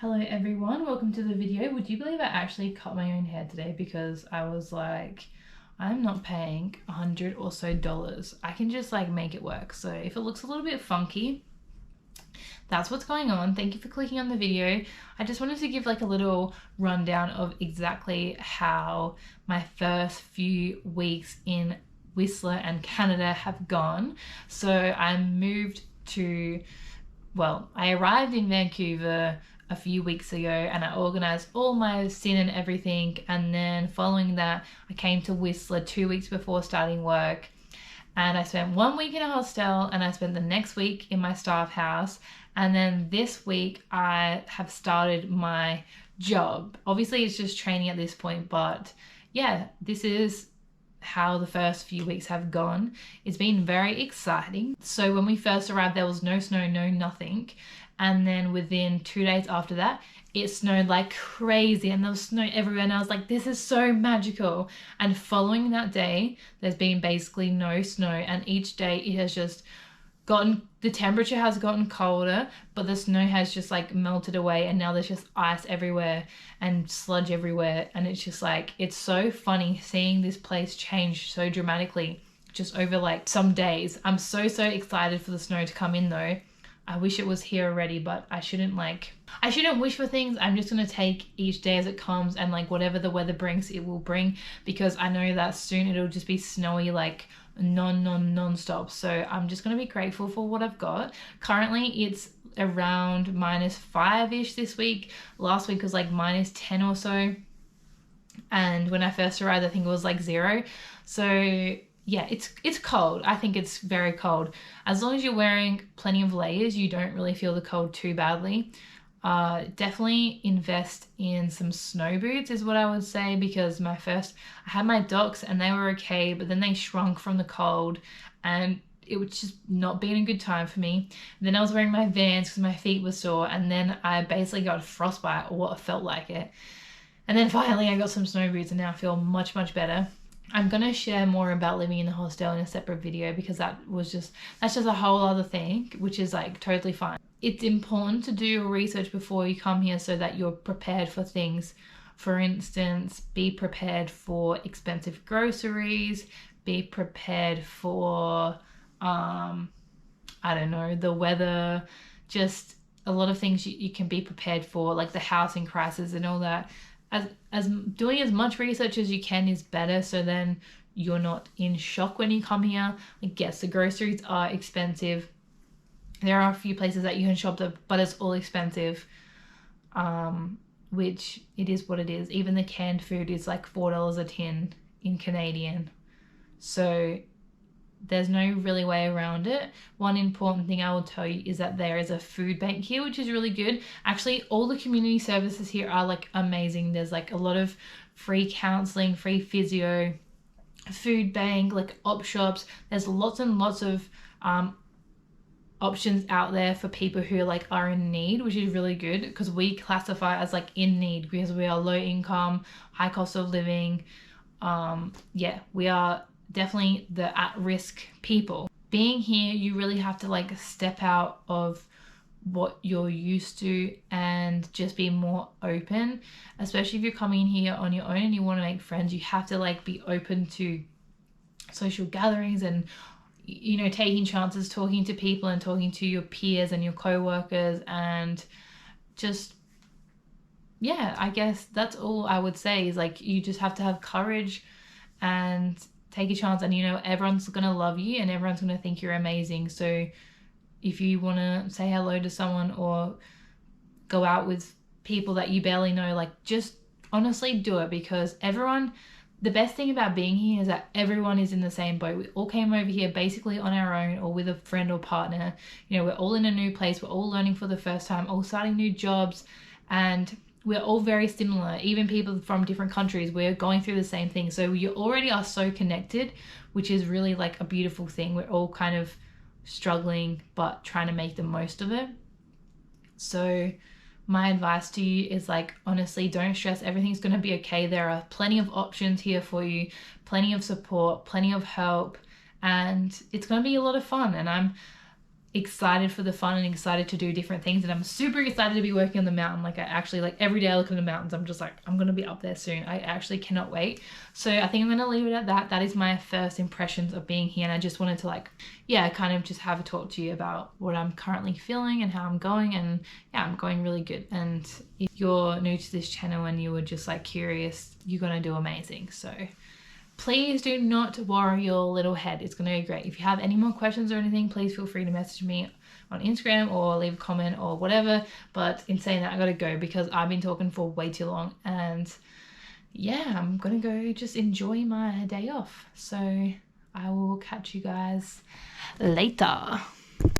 Hello everyone, welcome to the video. Would you believe I actually cut my own hair today because I was like, I'm not paying $100 or so. I can just like make it work. So if it looks a little bit funky, that's what's going on. Thank you for clicking on the video. I just wanted to give like a little rundown of exactly how my first few weeks in Whistler and Canada have gone. So I arrived in Vancouver a few weeks ago and I organized all my sin and everything, and then following that I came to Whistler 2 weeks before starting work, and I spent 1 week in a hostel and I spent the next week in my staff house, and then this week I have started my job. Obviously it's just training at this point, but yeah, this is how the first few weeks have gone. It's been very exciting. So when we first arrived, there was no snow, no nothing. And then within 2 days after that, it snowed like crazy and there was snow everywhere. And I was like, this is so magical. And following that day, there's been basically no snow. And each day it has just the temperature has gotten colder, but the snow has just like melted away, and now there's just ice everywhere and sludge everywhere. And it's just like, it's so funny seeing this place change so dramatically just over like some days. I'm so excited for the snow to come in though. I wish it was here already, but I shouldn't wish for things. I'm just gonna take each day as it comes, and like whatever the weather brings, it will bring, because I know that soon it'll just be snowy like non-stop. So I'm just gonna be grateful for what I've got. Currently it's around -5-ish this week. Last week was like -10 or so, and when I first arrived I think it was like 0. So yeah, it's cold. I think it's very cold. As long as you're wearing plenty of layers, you don't really feel the cold too badly. Definitely invest in some snow boots is what I would say, because I had my Docs and they were okay, but then they shrunk from the cold and it was just not being a good time for me. And then I was wearing my Vans because my feet were sore, and then I basically got frostbite, or what felt like it. And then finally I got some snow boots and now I feel much better. I'm going to share more about living in the hostel in a separate video, because that's just a whole other thing, which is like totally fine. It's important to do research before you come here so that you're prepared for things. For instance, be prepared for expensive groceries, be prepared for, I don't know, the weather, just a lot of things you can be prepared for, like the housing crisis and all that. As doing as much research as you can is better, so then you're not in shock when you come here. Like, yes, the groceries are expensive. There are a few places that you can shop there, but it's all expensive, which it is what it is. Even the canned food is like $4 a tin in Canadian. So there's no really way around it. One important thing I will tell you is that there is a food bank here, which is really good. Actually, all the community services here are like amazing. There's like a lot of free counseling, free physio, food bank, like op shops. There's lots and lots of options out there for people who like are in need, which is really good, because we classify as like in need because we are low income, high cost of living. Yeah, we are definitely the at-risk people. Being here, you really have to like step out of what you're used to and just be more open, especially if you're coming here on your own and you want to make friends. You have to like be open to social gatherings and, you know, taking chances, talking to people and talking to your peers and your co-workers, and just, yeah, I guess that's all I would say is like, you just have to have courage and take a chance, and you know, everyone's gonna love you and everyone's gonna think you're amazing. So if you want to say hello to someone or go out with people that you barely know, like, just honestly do it, because the best thing about being here is that everyone is in the same boat. We all came over here basically on our own or with a friend or partner. You know, we're all in a new place, we're all learning for the first time, all starting new jobs, and we're all very similar. Even people from different countries, we're going through the same thing. So you already are so connected, which is really like a beautiful thing. We're all kind of struggling, but trying to make the most of it. So my advice to you is like, honestly, don't stress. Everything's going to be okay. There are plenty of options here for you, plenty of support, plenty of help, and it's going to be a lot of fun. And excited for the fun and excited to do different things, and I'm super excited to be working on the mountain. Like I actually, like every day I look at the mountains, I'm just like, I'm gonna be up there soon. I actually cannot wait. So I think I'm gonna leave it at that. That is my first impressions of being here, and I just wanted to like, yeah, kind of just have a talk to you about what I'm currently feeling and how I'm going. And yeah, I'm going really good. And if you're new to this channel and you were just like curious, you're gonna do amazing. So please do not worry your little head. It's going to go great. If you have any more questions or anything, please feel free to message me on Instagram or leave a comment or whatever. But in saying that, I got to go because I've been talking for way too long. And yeah, I'm going to go just enjoy my day off. So I will catch you guys later.